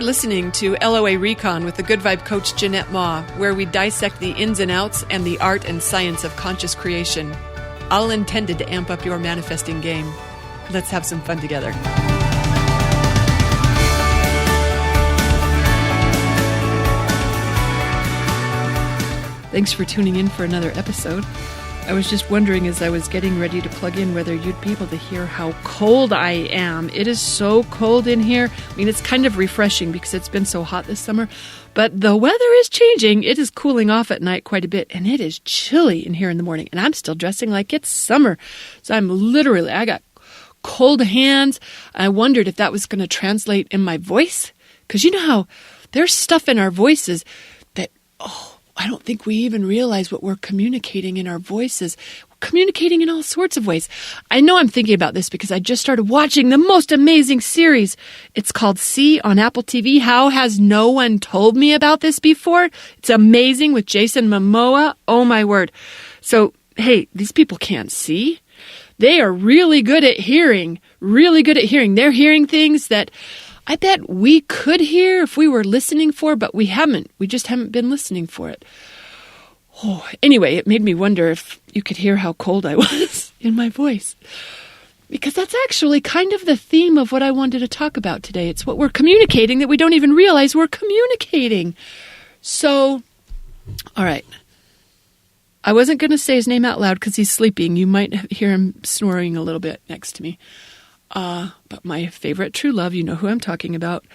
are listening to LOA Recon with the Good Vibe Coach Jeanette Ma, where we dissect the ins and outs and the art and science of conscious creation, all intended to amp up your manifesting game. Let's have some fun together. Thanks for tuning in for another episode. I was just wondering as I was getting ready to plug in whether you'd be able to hear how cold I am. It is so cold in here. I mean, it's kind of refreshing because it's been so hot this summer, but the weather is changing. It is cooling off at night quite a bit, and it is chilly in here in the morning, and I'm still dressing like it's summer. So I got cold hands. I wondered if that was going to translate in my voice, because you know how there's stuff in our voices that, I don't think we even realize what we're communicating in our voices. We're communicating in all sorts of ways. I know I'm thinking about this because I just started watching the most amazing series. It's called See on Apple TV. How has no one told me about this before? It's amazing with Jason Momoa. Oh my word. So, hey, these people can't see. They are really good at hearing. They're hearing things that I bet we could hear if we were listening for, but we haven't. We just haven't been listening for it. Anyway, it made me wonder if you could hear how cold I was in my voice. Because that's actually kind of the theme of what I wanted to talk about today. It's what we're communicating that we don't even realize we're communicating. So, all right. I wasn't going to say his name out loud because he's sleeping. You might hear him snoring a little bit next to me. But my favorite true love, you know who I'm talking about.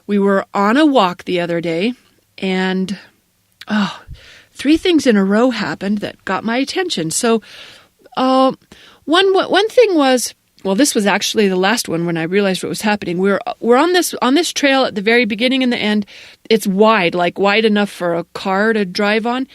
We were on a walk the other day, and 3 things in a row happened that got my attention. So, one thing was, this was actually the last one when I realized what was happening. We're on this trail at the very beginning and the end. It's wide enough for a car to drive on,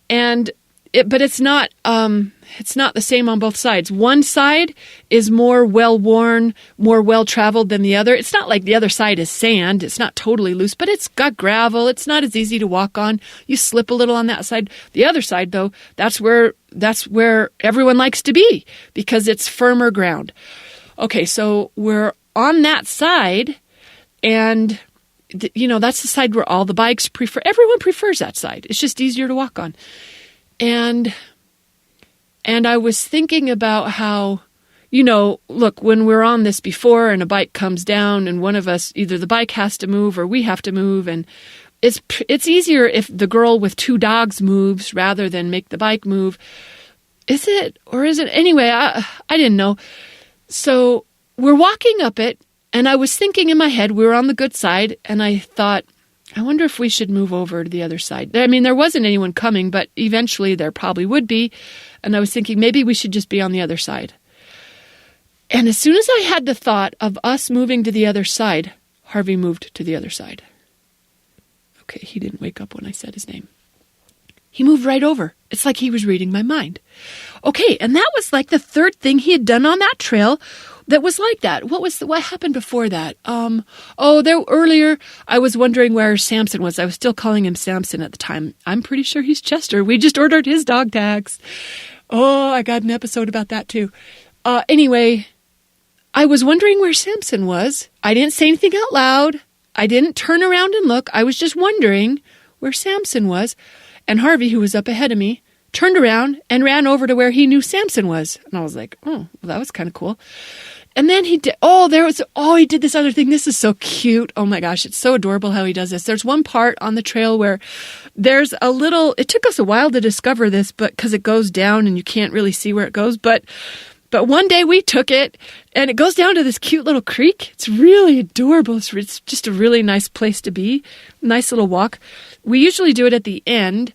but it's not the same on both sides. One side is more well-worn, more well-traveled than the other. It's not like the other side is sand. It's not totally loose, but it's got gravel. It's not as easy to walk on. You slip a little on that side. The other side, though, that's where everyone likes to be because it's firmer ground. Okay, so we're on that side, and that's the side where all the bikes prefer. Everyone prefers that side. It's just easier to walk on. And I was thinking about how, look, when we're on this before and a bike comes down and one of us, either the bike has to move or we have to move, and it's easier if the girl with 2 dogs moves rather than make the bike move. Is it? Or is it? Anyway, I didn't know. So we're walking up it, and I was thinking in my head, we were on the good side, and I thought, I wonder if we should move over to the other side. I mean, there wasn't anyone coming, but eventually there probably would be. And I was thinking maybe we should just be on the other side. And as soon as I had the thought of us moving to the other side, Harvey moved to the other side. Okay, he didn't wake up when I said his name. He moved right over. It's like he was reading my mind. Okay, and that was like the 3rd thing he had done on that trail that was like that. What happened before that? Earlier I was wondering where Samson was. I was still calling him Samson at the time. I'm pretty sure he's Chester. We just ordered his dog tags. I got an episode about that too. Anyway, I was wondering where Samson was. I didn't say anything out loud. I didn't turn around and look. I was just wondering where Samson was. And Harvey, who was up ahead of me, turned around and ran over to where he knew Samson was. And I was like, that was kind of cool. And then he did, he did this other thing. This is so cute. Oh my gosh, it's so adorable how he does this. There's one part on the trail where there's it took us a while to discover this, but because it goes down and you can't really see where it goes. But one day we took it and it goes down to this cute little creek. It's really adorable. It's just a really nice place to be. Nice little walk. We usually do it at the end.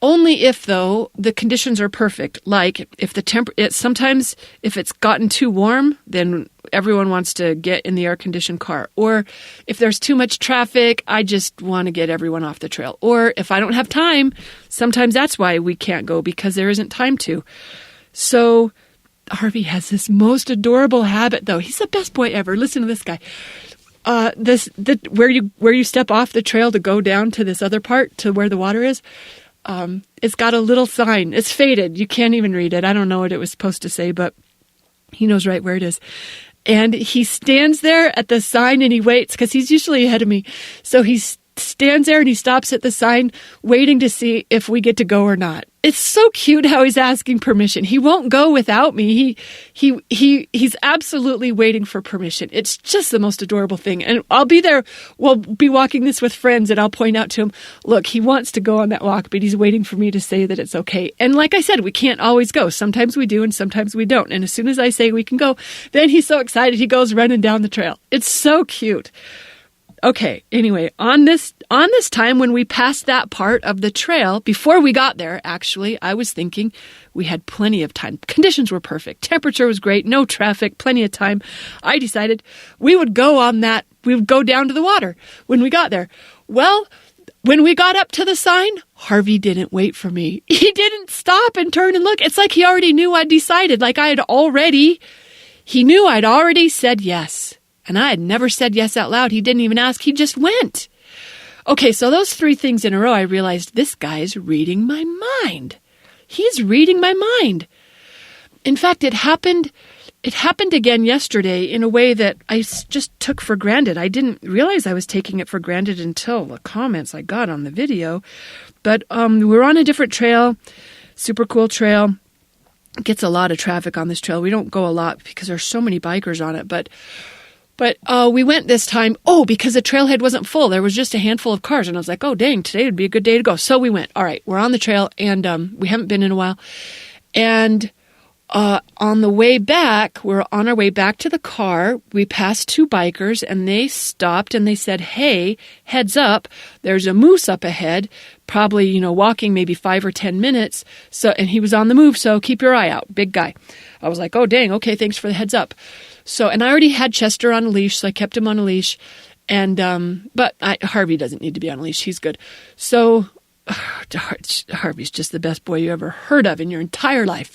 Only if, though, the conditions are perfect. Like, if sometimes if it's gotten too warm, then everyone wants to get in the air-conditioned car. Or if there's too much traffic, I just want to get everyone off the trail. Or if I don't have time, sometimes that's why we can't go, because there isn't time to. So Harvey has this most adorable habit, though. He's the best boy ever. Listen to this guy. Where you step off the trail to go down to this other part, to where the water is, it's got a little sign. It's faded. You can't even read it. I don't know what it was supposed to say, but he knows right where it is. And he stands there at the sign and he waits because he's usually ahead of me. So he stands there and he stops at the sign waiting to see if we get to go or not. It's so cute how he's asking permission. He won't go without me. He's absolutely waiting for permission. It's just the most adorable thing. And I'll be there. We'll be walking this with friends and I'll point out to him, look, he wants to go on that walk, but he's waiting for me to say that it's okay. And like I said, we can't always go. Sometimes we do and sometimes we don't. And as soon as I say we can go, then he's so excited he goes running down the trail. It's so cute. Okay, anyway, on this time when we passed that part of the trail, before we got there, actually, I was thinking we had plenty of time. Conditions were perfect. Temperature was great, no traffic, plenty of time. I decided we would go down to the water when we got there. Well, when we got up to the sign, Harvey didn't wait for me. He didn't stop and turn and look. It's like he already knew I'd decided, he knew I'd already said yes. And I had never said yes out loud. He didn't even ask. He just went. Okay, so those 3 things in a row, I realized this guy's reading my mind. He's reading my mind. In fact, it happened again yesterday in a way that I just took for granted. I didn't realize I was taking it for granted until the comments I got on the video. But we're on a different trail, super cool trail. Gets a lot of traffic on this trail. We don't go a lot because there's so many bikers on it, but we went this time, because the trailhead wasn't full. There was just a handful of cars. And I was like, oh, dang, today would be a good day to go. So we went. All right, we're on the trail, and we haven't been in a while. And on the way back, we're on our way back to the car. We passed 2 bikers, and they stopped, and they said, hey, heads up, there's a moose up ahead, probably, walking maybe 5 or 10 minutes. And he was on the move, so keep your eye out. Big guy. I was like, oh, dang, okay, thanks for the heads up. And I already had Chester on a leash, so I kept him on a leash. And but Harvey doesn't need to be on a leash. He's good. So Harvey's just the best boy you ever heard of in your entire life.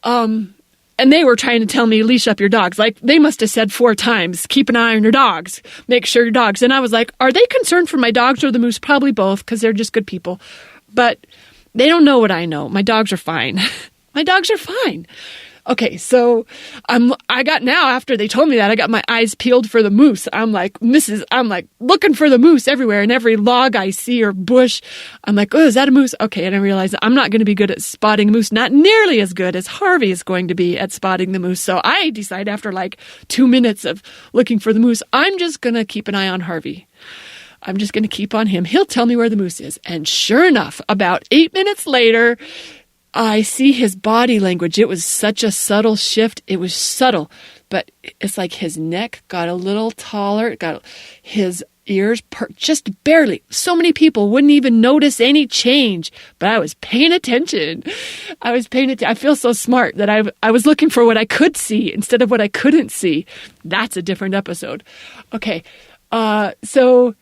And they were trying to tell me, leash up your dogs. Like, they must have said 4 times, keep an eye on your dogs, make sure your dogs. And I was like, are they concerned for my dogs or the moose? Probably both, because they're just good people. But they don't know what I know. My dogs are fine. My dogs are fine. Okay, so after they told me that, I got my eyes peeled for the moose. I'm like looking for the moose everywhere, and every log I see or bush, I'm like, oh, is that a moose? Okay, and I realized I'm not going to be good at spotting moose, not nearly as good as Harvey is going to be at spotting the moose. So I decide after 2 minutes of looking for the moose, I'm just going to keep an eye on Harvey. I'm just going to keep on him. He'll tell me where the moose is. And sure enough, about 8 minutes later, I see his body language. It was such a subtle shift. It was subtle, but it's like his neck got a little taller. His ears perked just barely. So many people wouldn't even notice any change, but I was paying attention. I feel so smart that I was looking for what I could see instead of what I couldn't see. That's a different episode. Okay, so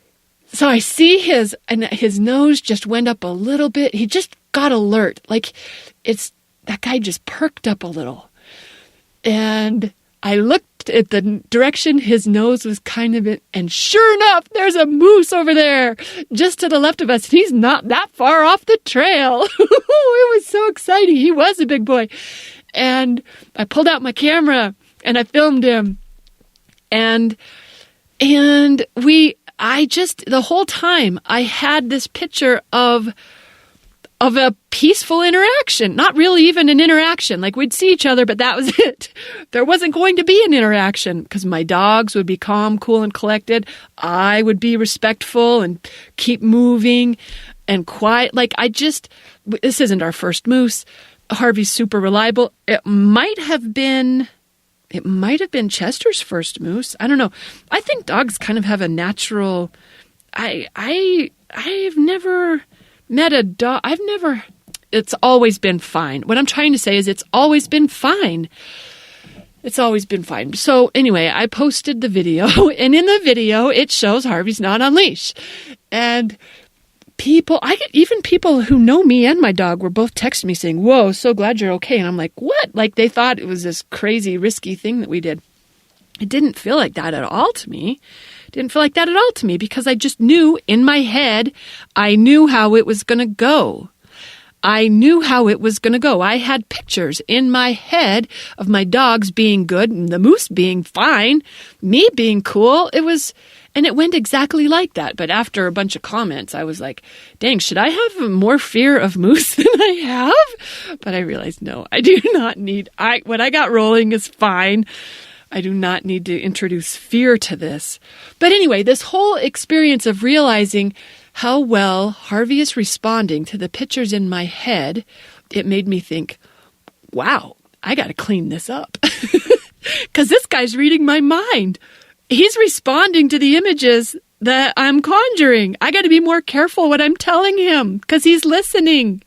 I see his nose just went up a little bit. He just got alert. That guy just perked up a little. And I looked at the direction his nose was kind of in, and sure enough, there's a moose over there just to the left of us. He's not that far off the trail. It was so exciting. He was a big boy. And I pulled out my camera and I filmed him. And the whole time I had this picture of a peaceful interaction, not really even an interaction. We'd see each other, but that was it. There wasn't going to be an interaction because my dogs would be calm, cool, and collected. I would be respectful and keep moving and quiet. This isn't our first moose. Harvey's super reliable. It might have been Chester's first moose. I don't know. I think dogs kind of have a natural. I've never met a dog. It's always been fine. What I'm trying to say is it's always been fine. It's always been fine. So anyway, I posted the video, and in the video, it shows Harvey's not on leash. And even people who know me and my dog were both texting me saying, whoa, so glad you're okay. And I'm like, what? They thought it was this crazy, risky thing that we did. It didn't feel like that at all to me. Because I just knew in my head, I knew how it was going to go. I knew how it was going to go. I had pictures in my head of my dogs being good and the moose being fine, me being cool. And it went exactly like that. But after a bunch of comments, I was like, dang, should I have more fear of moose than I have? But I realized, no, I do not need, what I got rolling is fine. I do not need to introduce fear to this. But anyway, this whole experience of realizing how well Harvey is responding to the pictures in my head, it made me think, wow, I got to clean this up. Because this guy's reading my mind. He's responding to the images that I'm conjuring. I got to be more careful what I'm telling him because he's listening.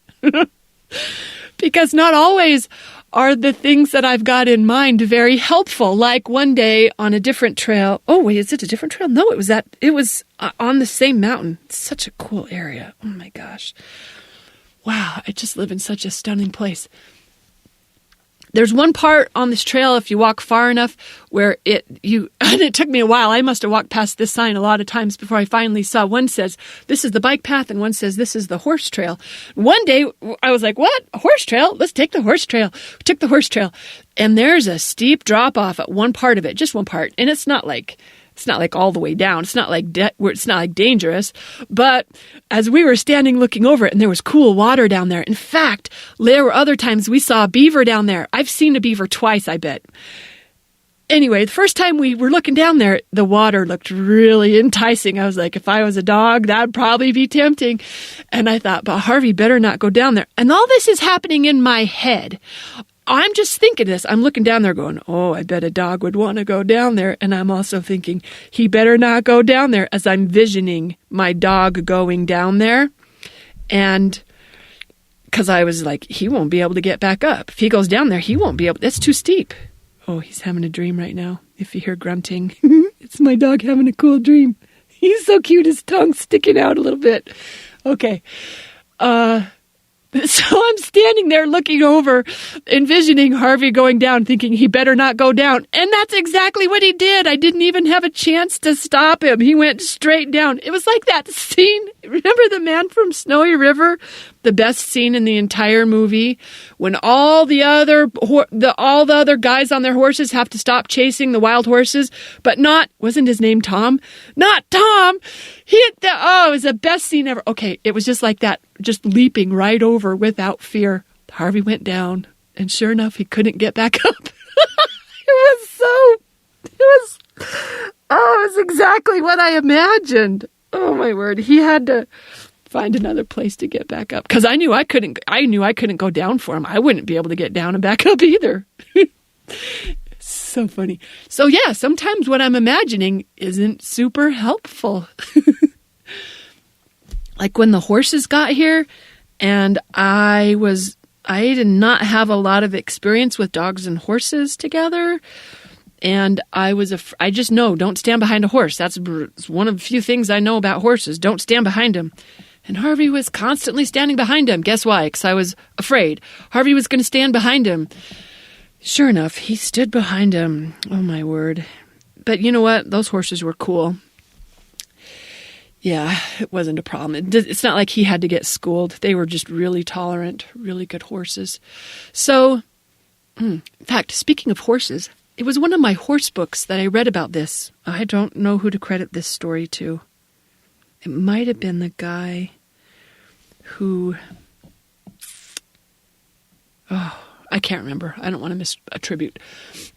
Because not always are the things that I've got in mind very helpful. Like one day on a different trail. Oh, wait, is it a different trail? No, it was on the same mountain. It's such a cool area. Oh my gosh. Wow, I just live in such a stunning place. There's one part on this trail, if you walk far enough, where and it took me a while. I must have walked past this sign a lot of times before I finally saw. One says, this is the bike path, and one says, this is the horse trail. One day, I was like, what? A horse trail? Let's take the horse trail. We took the horse trail, and there's a steep drop-off at one part of it, just one part, and it's not like all the way down. It's not like dangerous. But as we were standing looking over it, and there was cool water down there. In fact, there were other times we saw a beaver down there. I've seen a beaver twice, I bet. Anyway, the first time we were looking down there, the water looked really enticing. I was like, if I was a dog, that'd probably be tempting. And I thought, but Harvey better not go down there. And all this is happening in my head. I'm just thinking this. I'm looking down there going, oh, I bet a dog would want to go down there. And I'm also thinking, he better not go down there, as I'm visioning my dog going down there. And because I was like, he won't be able to get back up. If he goes down there, he won't be able. That's too steep. Oh, he's having a dream right now. If you hear grunting, it's my dog having a cool dream. He's so cute. His tongue's sticking out a little bit. Okay. So I'm standing there looking over, envisioning Harvey going down, thinking he better not go down. And that's exactly what he did. I didn't even have a chance to stop him. He went straight down. It was like that scene. Remember The Man from Snowy River? The best scene in the entire movie, when all the other guys on their horses have to stop chasing the wild horses, but wasn't his name Tom? Not Tom. It was the best scene ever. Okay, it was just like that, just leaping right over without fear. Harvey went down, and sure enough, he couldn't get back up. It was exactly what I imagined. Oh my word, he had to find another place to get back up, because I knew I couldn't go down for him. I wouldn't be able to get down and back up either. So funny. So yeah, sometimes what I'm imagining isn't super helpful. Like when the horses got here, and I did not have a lot of experience with dogs and horses together. And I just know, don't stand behind a horse. That's one of the few things I know about horses. Don't stand behind him. And Harvey was constantly standing behind him. Guess why? Because I was afraid Harvey was going to stand behind him. Sure enough, he stood behind him. Oh, my word. But you know what? Those horses were cool. Yeah, it wasn't a problem. It's not like he had to get schooled. They were just really tolerant, really good horses. So, in fact, speaking of horses, it was one of my horse books that I read about this. I don't know who to credit this story to. It might have been the guy who... Oh, I can't remember. I don't want to misattribute.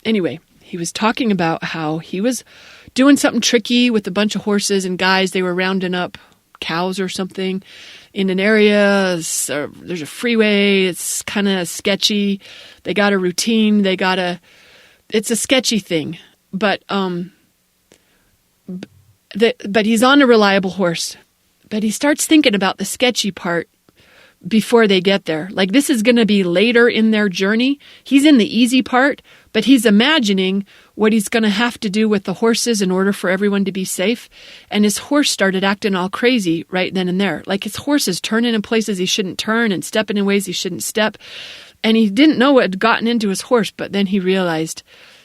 Anyway, he was talking about how he was doing something tricky with a bunch of horses and guys. They were rounding up cows or something in an area. There's a freeway. It's kind of sketchy. They got a routine. It's a sketchy thing. But he's on a reliable horse. But he starts thinking about the sketchy part before they get there. Like, this is going to be later in their journey. He's in the easy part, but he's imagining what he's going to have to do with the horses in order for everyone to be safe. And his horse started acting all crazy right then and there. Like, his horse is turning in places he shouldn't turn and stepping in ways he shouldn't step. And he didn't know what had gotten into his horse, but then he realized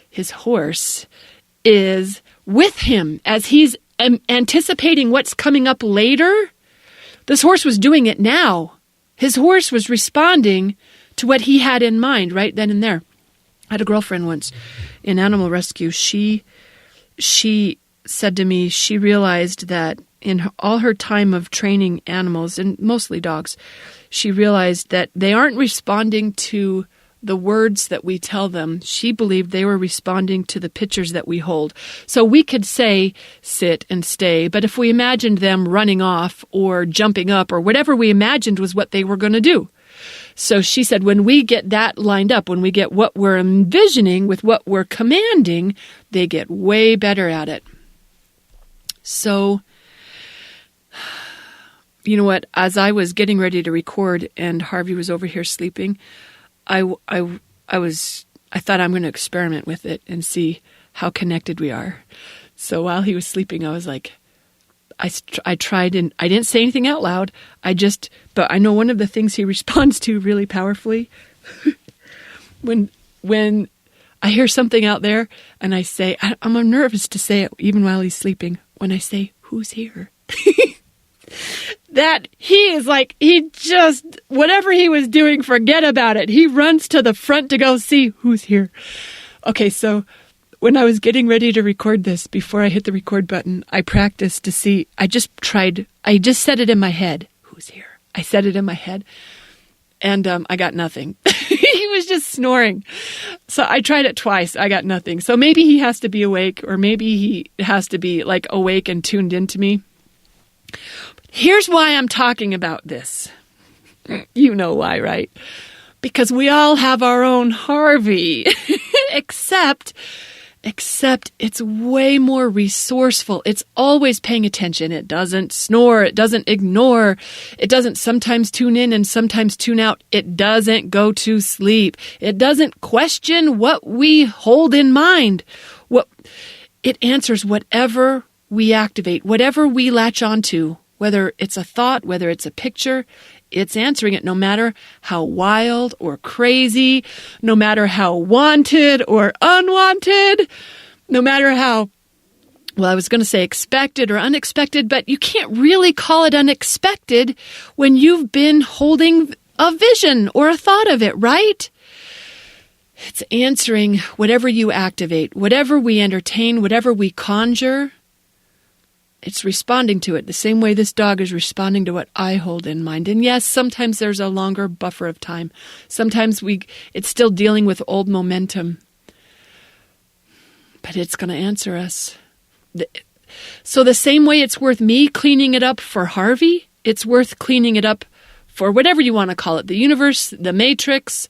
his horse is with him as he's anticipating what's coming up later. This horse was doing it now. His horse was responding to what he had in mind right then and there. I had a girlfriend once in animal rescue. She said to me she realized that in all her time of training animals, and mostly dogs, she realized that they aren't responding to the words that we tell them. She believed they were responding to the pictures that we hold. So we could say sit and stay, but if we imagined them running off or jumping up or whatever we imagined was what they were going to do. So she said when we get that lined up, when we get what we're envisioning with what we're commanding, they get way better at it. So, you know what? As I was getting ready to record and Harvey was over here sleeping, I thought I'm going to experiment with it and see how connected we are. So while he was sleeping, I was like, I tried, and I didn't say anything out loud. But I know one of the things he responds to really powerfully when I hear something out there and I say, I'm nervous to say it even while he's sleeping. When I say, who's here? That he is like, whatever he was doing, forget about it. He runs to the front to go see who's here. Okay, so when I was getting ready to record this, before I hit the record button, I practiced to see, I just said it in my head. Who's here? I said it in my head, and I got nothing. He was just snoring. So I tried it twice. I got nothing. So maybe he has to be awake, or maybe he has to be like awake and tuned into me. Here's why I'm talking about this. You know why, right? Because we all have our own Harvey, except it's way more resourceful. It's always paying attention. It doesn't snore. It doesn't ignore. It doesn't sometimes tune in and sometimes tune out. It doesn't go to sleep. It doesn't question what we hold in mind. It answers whatever we activate, whatever we latch onto, whether it's a thought, whether it's a picture. It's answering it no matter how wild or crazy, no matter how wanted or unwanted, no matter how, well, I was going to say expected or unexpected, but you can't really call it unexpected when you've been holding a vision or a thought of it, right? It's answering whatever you activate, whatever we entertain, whatever we conjure. It's responding to it the same way this dog is responding to what I hold in mind. And yes, sometimes there's a longer buffer of time. Sometimes it's still dealing with old momentum. But it's going to answer us. So the same way it's worth me cleaning it up for Harvey, it's worth cleaning it up for whatever you want to call it, the universe, the matrix,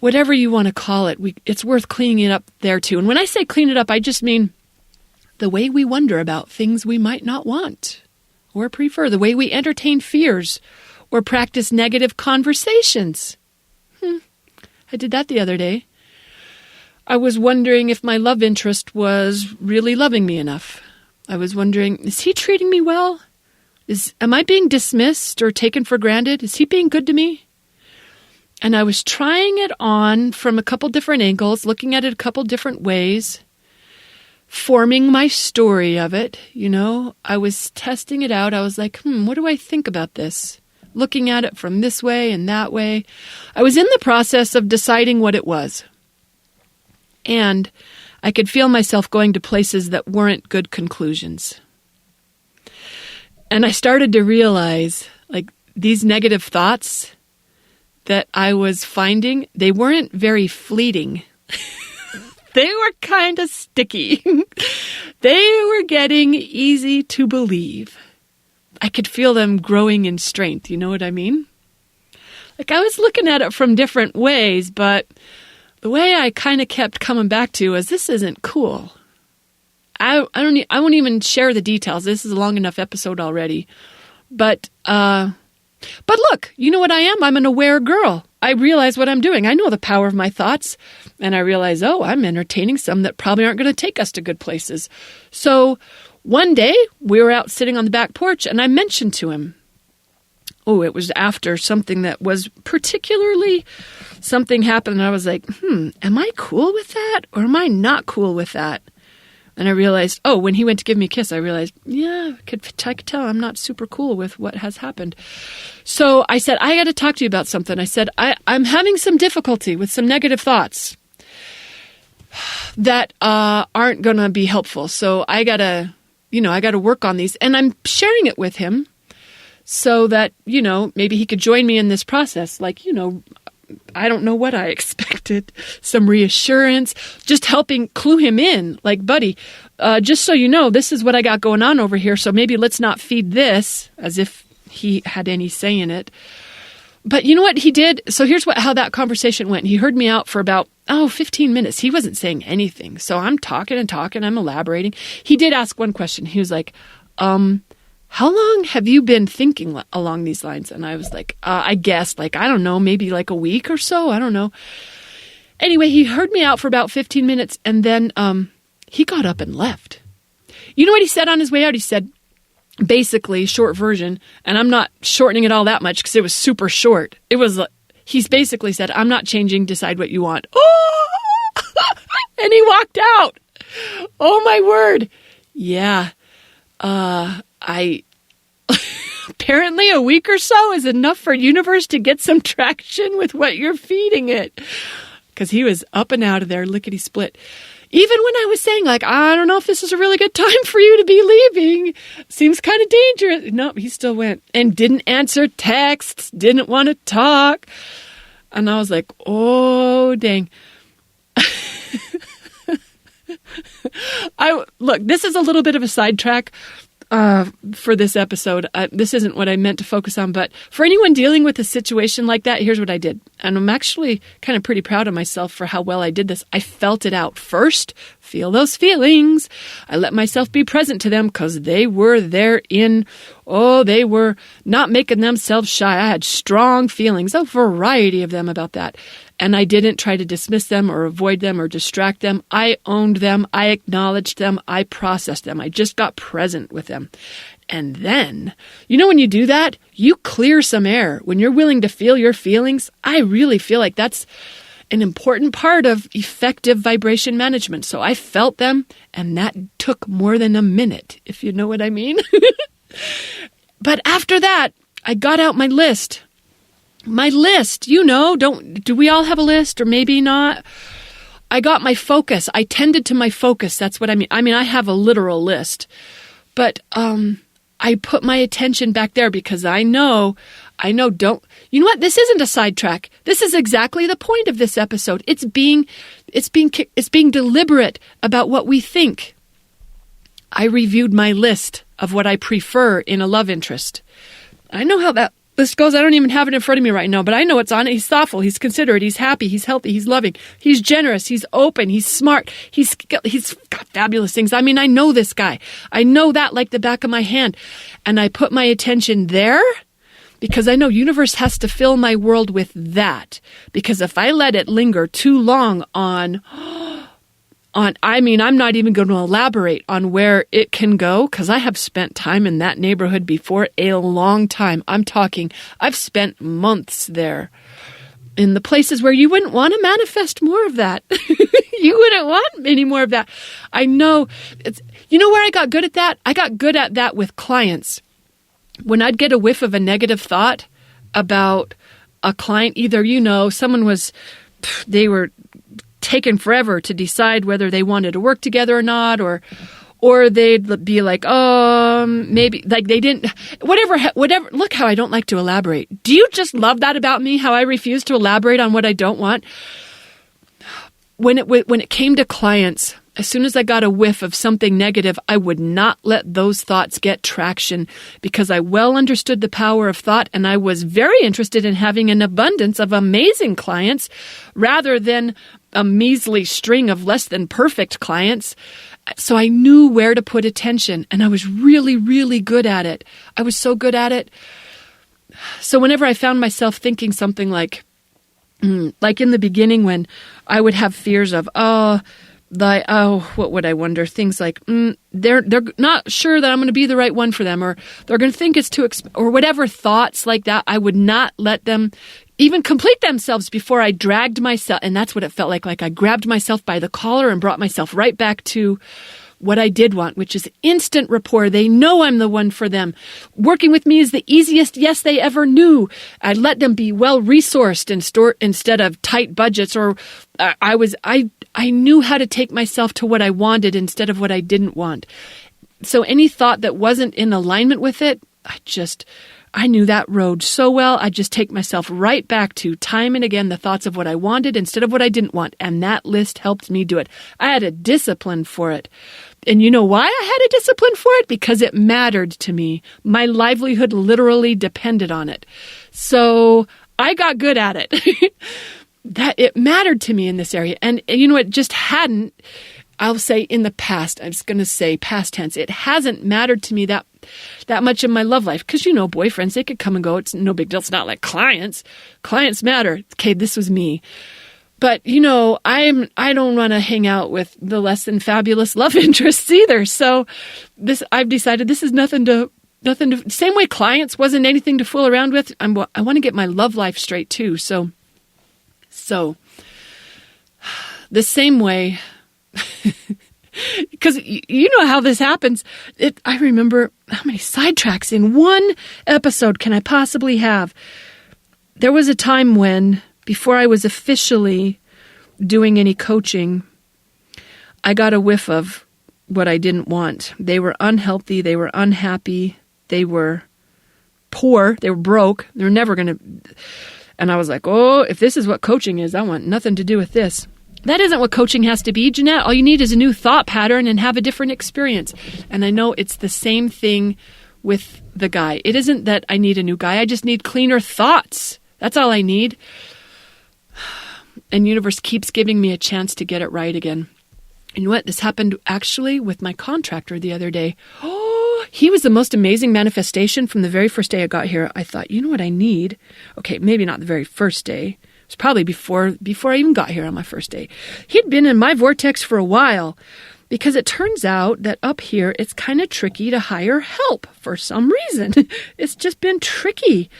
whatever you want to call it. It's worth cleaning it up there too. And when I say clean it up, I just mean the way we wonder about things we might not want or prefer, the way we entertain fears or practice negative conversations. I did that the other day. I was wondering if my love interest was really loving me enough. I was wondering, is he treating me well? Am I being dismissed or taken for granted? Is he being good to me? And I was trying it on from a couple different angles, looking at it a couple different ways, forming my story of it, I was testing it out. I was like, what do I think about this? Looking at it from this way and that way. I was in the process of deciding what it was. And I could feel myself going to places that weren't good conclusions. And I started to realize, these negative thoughts that I was finding, they weren't very fleeting. They were kind of sticky. They were getting easy to believe. I could feel them growing in strength. You know what I mean? I was looking at it from different ways, but the way I kind of kept coming back to was, this isn't cool. I won't even share the details. This is a long enough episode already. But look, you know what I am? I'm an aware girl. I realize what I'm doing. I know the power of my thoughts. And I realize, I'm entertaining some that probably aren't going to take us to good places. So one day we were out sitting on the back porch and I mentioned to him, it was after something that was particularly, something happened and I was like, am I cool with that or am I not cool with that? And I realized, when he went to give me a kiss, I realized, I could tell I'm not super cool with what has happened. So I said, I got to talk to you about something. I said, I'm having some difficulty with some negative thoughts that aren't going to be helpful. So I got to work on these. And I'm sharing it with him so that, maybe he could join me in this process. Like, I don't know what I expected. Some reassurance, just helping clue him in. Like, buddy, just so you know, this is what I got going on over here. So maybe let's not feed this, as if he had any say in it. But you know what he did? So here's how that conversation went. He heard me out for about 15 minutes. He wasn't saying anything. So I'm talking and talking. I'm elaborating. He did ask one question. He was like, how long have you been thinking along these lines? And I was like, I guess, I don't know, maybe like a week or so. I don't know. Anyway, he heard me out for about 15 minutes, and then he got up and left. You know what he said on his way out? He said, basically, short version, and I'm not shortening it all that much because it was super short. It was, he's basically said, I'm not changing, decide what you want. Oh! And he walked out. Oh, my word. Yeah. Apparently a week or so is enough for universe to get some traction with what you're feeding it. Because he was up and out of there, lickety split. Even when I was saying, I don't know if this is a really good time for you to be leaving. Seems kind of dangerous. No, he still went and didn't answer texts, didn't want to talk. And I was like, oh, dang. Look, this is a little bit of a sidetrack for this episode. This isn't what I meant to focus on, but for anyone dealing with a situation like that, here's what I did. And I'm actually kind of pretty proud of myself for how well I did this. I felt it out first. Feel those feelings. I let myself be present to them because they were they were not making themselves shy. I had strong feelings, a variety of them about that. And I didn't try to dismiss them or avoid them or distract them. I owned them. I acknowledged them. I processed them. I just got present with them. And then, when you do that, you clear some air. When you're willing to feel your feelings, I really feel like that's an important part of effective vibration management. So I felt them, and that took more than a minute, if you know what I mean. But after that, I got out my list. My list, do we all have a list or maybe not? I got my focus. I tended to my focus. That's what I mean. I have a literal list, but I put my attention back there because I know, you know what? This isn't a sidetrack. This is exactly the point of this episode. It's being deliberate about what we think. I reviewed my list of what I prefer in a love interest. I know how that list goes. I don't even have it in front of me right now, but I know it's on it. He's thoughtful. He's considerate. He's happy. He's healthy. He's loving. He's generous. He's open. He's smart. He's got fabulous things. I know this guy. I know that like the back of my hand. And I put my attention there because I know universe has to fill my world with that. Because if I let it linger too long I'm not even going to elaborate on where it can go because I have spent time in that neighborhood before, a long time. I'm talking, I've spent months there in the places where you wouldn't want to manifest more of that. You wouldn't want any more of that. I know. Where I got good at that? I got good at that with clients. When I'd get a whiff of a negative thought about a client, either, they were taken forever to decide whether they wanted to work together or not, or they'd be like, maybe, like they didn't, whatever, look how I don't like to elaborate. Do you just love that about me, how I refuse to elaborate on what I don't want? When it came to clients, as soon as I got a whiff of something negative, I would not let those thoughts get traction because I well understood the power of thought, and I was very interested in having an abundance of amazing clients rather than a measly string of less than perfect clients. So I knew where to put attention, and I was really, really good at it. I was so good at it. So whenever I found myself thinking something like in the beginning when I would have fears of, what would I wonder? Things like, they're not sure that I'm going to be the right one for them, or they're going to think it's too or whatever thoughts like that. I would not let them even complete themselves before I dragged myself. And that's what it felt like. Like I grabbed myself by the collar and brought myself right back to what I did want, which is instant rapport. They know I'm the one for them. Working with me is the easiest yes they ever knew. I let them be well-resourced instead of tight budgets, or I knew how to take myself to what I wanted instead of what I didn't want. So any thought that wasn't in alignment with it, I knew that road so well. I'd just take myself right back to time and again the thoughts of what I wanted instead of what I didn't want. And that list helped me do it. I had a discipline for it. And you know why I had a discipline for it? Because it mattered to me. My livelihood literally depended on it. So I got good at it. That it mattered to me in this area. And you know, it just hadn't. I'll say in the past, I'm just going to say past tense, it hasn't mattered to me that much in my love life. Because, you know, boyfriends, they could come and go. It's no big deal. It's not like clients. Clients matter. Okay, this was me. But, you know, I don't want to hang out with the less than fabulous love interests either. So I've decided this is nothing to, same way clients wasn't anything to fool around with. I want to get my love life straight too. So the same way, because you know how this happens. I remember how many sidetracks in one episode can I possibly have? There was a time when, before I was officially doing any coaching, I got a whiff of what I didn't want. They were unhealthy. They were unhappy. They were poor. They were broke. They're never going to... And I was like, oh, if this is what coaching is, I want nothing to do with this. That isn't what coaching has to be, Jeanette. All you need is a new thought pattern and have a different experience. And I know it's the same thing with the guy. It isn't that I need a new guy. I just need cleaner thoughts. That's all I need. And universe keeps giving me a chance to get it right again. And you know what? This happened actually with my contractor the other day. Oh, he was the most amazing manifestation from the very first day I got here. I thought, you know what I need? Okay, maybe not the very first day. It was probably before I even got here on my first day. He'd been in my vortex for a while because it turns out that up here, it's kind of tricky to hire help for some reason. It's just been tricky.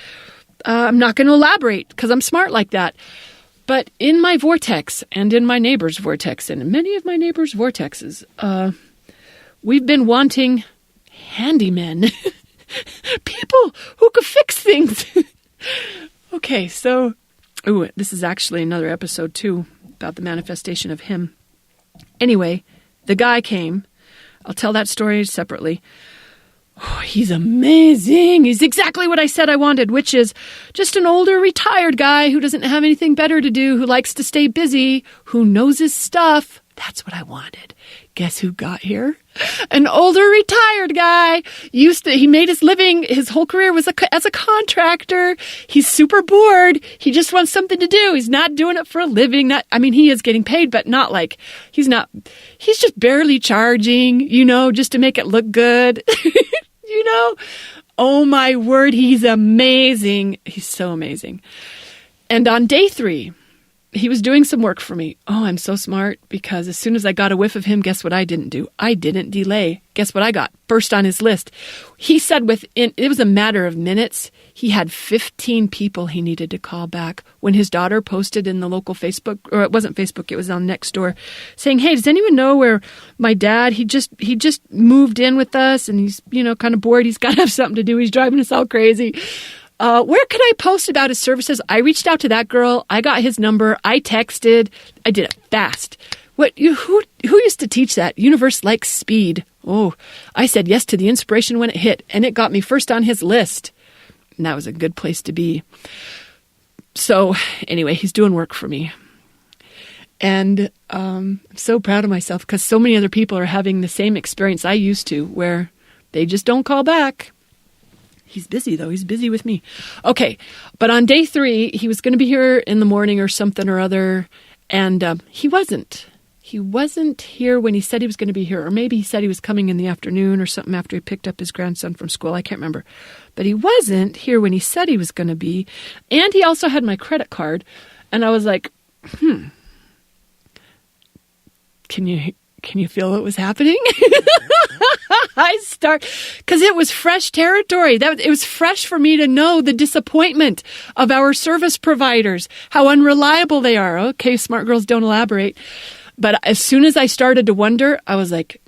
I'm not going to elaborate because I'm smart like that. But in my vortex and in my neighbor's vortex and in many of my neighbor's vortexes, we've been wanting handymen, people who could fix things. Okay, so... Ooh, this is actually another episode, too, about the manifestation of him. Anyway, the guy came. I'll tell that story separately. Oh, he's amazing. He's exactly what I said I wanted, which is just an older, retired guy who doesn't have anything better to do, who likes to stay busy, who knows his stuff. That's what I wanted. Guess who got here? An older retired guy. He made his living. His whole career was as a contractor. He's super bored. He just wants something to do. He's not doing it for a living. He is getting paid, but not like he's just barely charging, just to make it look good. Oh my word. He's amazing. He's so amazing. And on day 3, he was doing some work for me. Oh, I'm so smart because as soon as I got a whiff of him, guess what I didn't do? I didn't delay. Guess what I got? First on his list. He said it was a matter of minutes. He had 15 people he needed to call back when his daughter posted in the local Facebook, or it wasn't Facebook, it was on Nextdoor, saying, hey, does anyone know where my dad, he just moved in with us and he's, kind of bored. He's got to have something to do. He's driving us all crazy. Where could I post about his services? I reached out to that girl. I got his number. I texted. I did it fast. Who used to teach that? Universe likes speed. Oh, I said yes to the inspiration when it hit, and it got me first on his list. And that was a good place to be. So anyway, he's doing work for me. And I'm so proud of myself because so many other people are having the same experience I used to where they just don't call back. He's busy, though. He's busy with me. Okay, but on day 3, he was going to be here in the morning or something or other, and he wasn't. He wasn't here when he said he was going to be here, or maybe he said he was coming in the afternoon or something after he picked up his grandson from school. I can't remember. But he wasn't here when he said he was going to be, and he also had my credit card, and I was like, Can you feel what was happening? Because it was fresh territory. It was fresh for me to know the disappointment of our service providers, how unreliable they are. Okay, smart girls don't elaborate. But as soon as I started to wonder, I was like,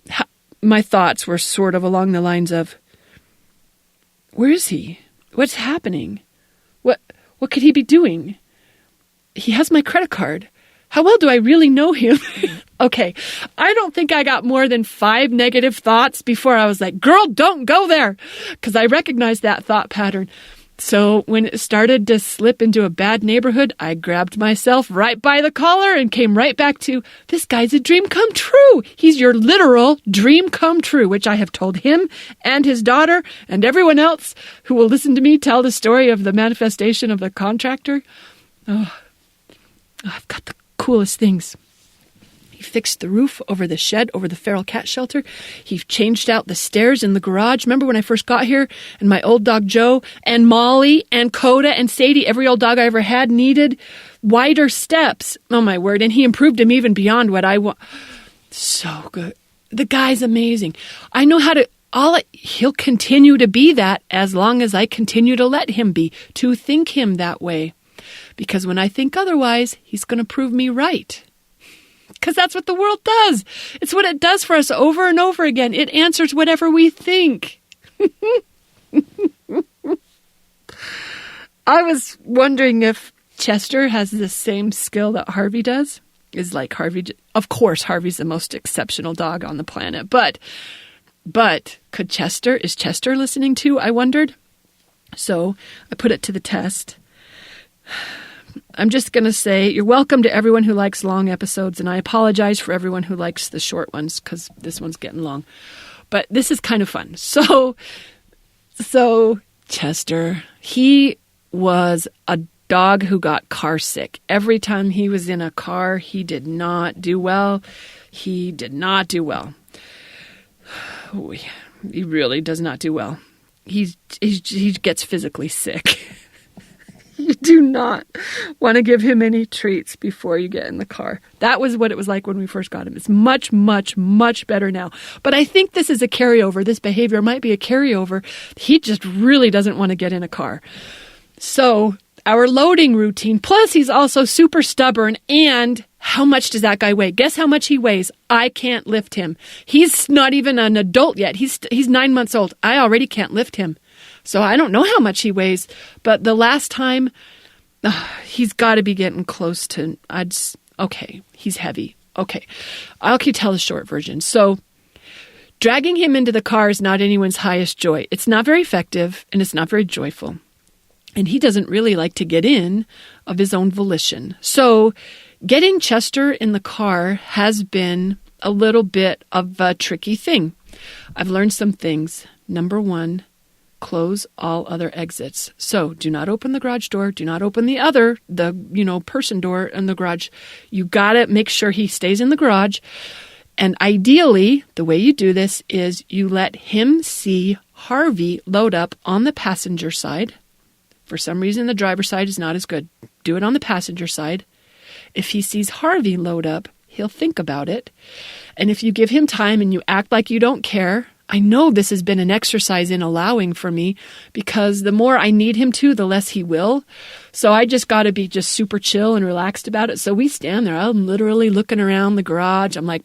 my thoughts were sort of along the lines of, where is he? What's happening? What could he be doing? He has my credit card. How well do I really know him? Okay, I don't think I got more than 5 negative thoughts before I was like, girl, don't go there, because I recognized that thought pattern. So when it started to slip into a bad neighborhood, I grabbed myself right by the collar and came right back to, this guy's a dream come true. He's your literal dream come true, which I have told him and his daughter and everyone else who will listen to me tell the story of the manifestation of the contractor. Oh, I've got the coolest things. He fixed the roof over the shed, over the feral cat shelter. He changed out the stairs in the garage. Remember when I first got here and my old dog Joe and Molly and Coda and Sadie, every old dog I ever had, needed wider steps. Oh my word. And he improved them even beyond what I want. So good. The guy's amazing. I know how to, he'll continue to be that as long as I continue to let him be, to think him that way. Because when I think otherwise, he's going to prove me right. Because that's what the world does. It's what it does for us over and over again. It answers whatever we think. I was wondering if Chester has the same skill that Harvey does. Is like Harvey. Of course, Harvey's the most exceptional dog on the planet. But is Chester listening too? I wondered. So I put it to the test. I'm just going to say you're welcome to everyone who likes long episodes, and I apologize for everyone who likes the short ones because this one's getting long. But this is kind of fun. So Chester, he was a dog who got car sick. Every time he was in a car, he did not do well. He did not do well. He really does not do well. He gets physically sick. You do not want to give him any treats before you get in the car. That was what it was like when we first got him. It's much, much, much better now. But I think this is a carryover. This behavior might be a carryover. He just really doesn't want to get in a car. So our loading routine, plus he's also super stubborn. And how much does that guy weigh? Guess how much he weighs? I can't lift him. He's not even an adult yet. He's 9 months old. I already can't lift him. So I don't know how much he weighs, but the last time, he's got to be getting close to, okay, he's heavy. Okay, I'll tell the short version. So dragging him into the car is not anyone's highest joy. It's not very effective, and it's not very joyful. And he doesn't really like to get in of his own volition. So getting Chester in the car has been a little bit of a tricky thing. I've learned some things. Number 1, close all other exits. So do not open the garage door. Do not open the person door in the garage. You got to make sure he stays in the garage. And ideally, the way you do this is you let him see Harvey load up on the passenger side. For some reason, the driver's side is not as good. Do it on the passenger side. If he sees Harvey load up, he'll think about it. And if you give him time and you act like you don't care, I know this has been an exercise in allowing for me, because the more I need him to, the less he will. So I just got to be just super chill and relaxed about it. So we stand there. I'm literally looking around the garage. I'm like,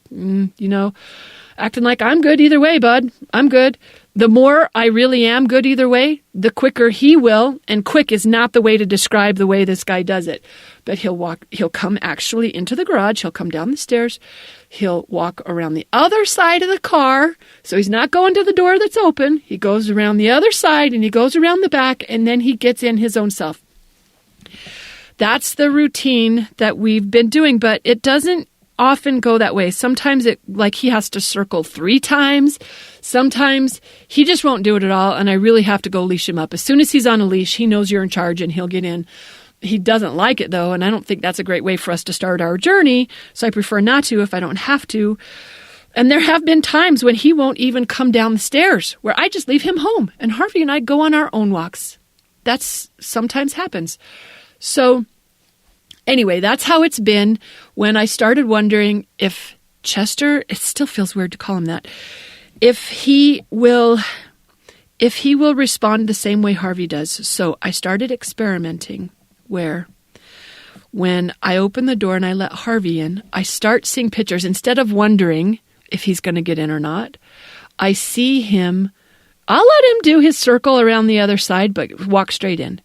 acting like I'm good either way, bud. I'm good. The more I really am good either way, the quicker he will. And quick is not the way to describe the way this guy does it. But he'll come actually into the garage. He'll come down the stairs. He'll walk around the other side of the car. So he's not going to the door that's open. He goes around the other side and he goes around the back, and then he gets in his own self. That's the routine that we've been doing, but it doesn't often go that way. Sometimes he has to circle 3 times. Sometimes he just won't do it at all, and I really have to go leash him up. As soon as he's on a leash, he knows you're in charge and he'll get in. He doesn't like it, though, and I don't think that's a great way for us to start our journey, so I prefer not to if I don't have to. And there have been times when he won't even come down the stairs, where I just leave him home, and Harvey and I go on our own walks. That's sometimes happens. So anyway, that's how it's been. When I started wondering if Chester, it still feels weird to call him that, if he will respond the same way Harvey does. So I started experimenting where when I open the door and I let Harvey in, I start seeing pictures. Instead of wondering if he's going to get in or not. I see him. I'll let him do his circle around the other side, but walk straight in.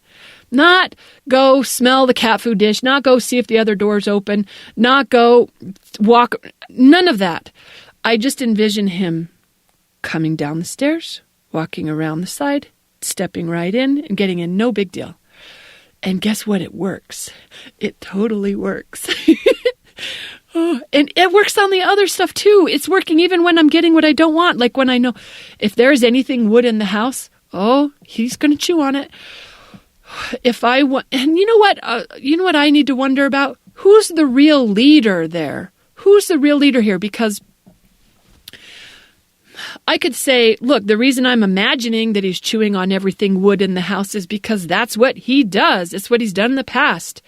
Not go smell the cat food dish, not go see if the other door's open, not go walk, none of that. I just envision him coming down the stairs, walking around the side, stepping right in and getting in, no big deal. And guess what? It works. It totally works. Oh, and it works on the other stuff too. It's working even when I'm getting what I don't want. Like when I know if there's anything wood in the house, oh, he's going to chew on it. If I want, and you know what I need to wonder about? Who's the real leader there? Who's the real leader here? Because I could say, look, the reason I'm imagining that he's chewing on everything wood in the house is because that's what he does. It's what he's done in the past.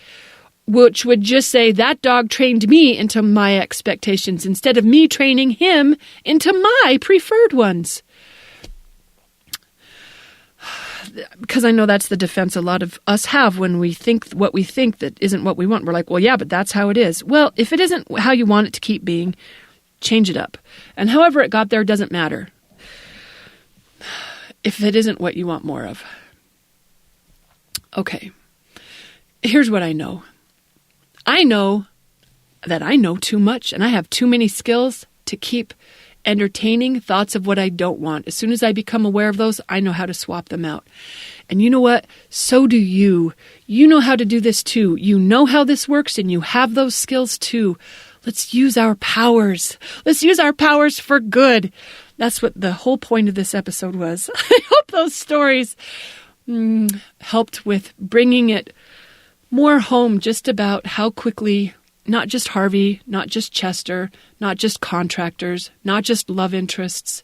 Which would just say that dog trained me into my expectations instead of me training him into my preferred ones. Because I know that's the defense a lot of us have when we think what we think that isn't what we want. We're like, well, yeah, but that's how it is. Well, if it isn't how you want it to keep being, change it up. And however it got there doesn't matter. If it isn't what you want more of. Okay. Here's what I know. I know that I know too much and I have too many skills to keep entertaining thoughts of what I don't want. As soon as I become aware of those, I know how to swap them out. And you know what? So do you. You know how to do this too. You know how this works and you have those skills too. Let's use our powers. Let's use our powers for good. That's what the whole point of this episode was. I hope those stories helped with bringing it more home just about how quickly, not just Harvey, not just Chester, not just contractors, not just love interests,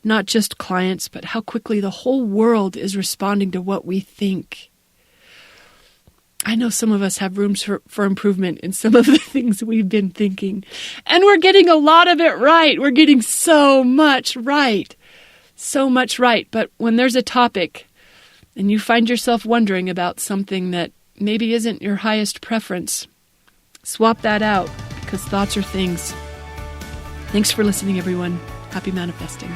not just clients, but how quickly the whole world is responding to what we think. I know some of us have rooms for improvement in some of the things we've been thinking. And we're getting a lot of it right. We're getting so much right. So much right. But when there's a topic and you find yourself wondering about something that maybe isn't your highest preference, swap that out, because thoughts are things. Thanks for listening, everyone. Happy manifesting.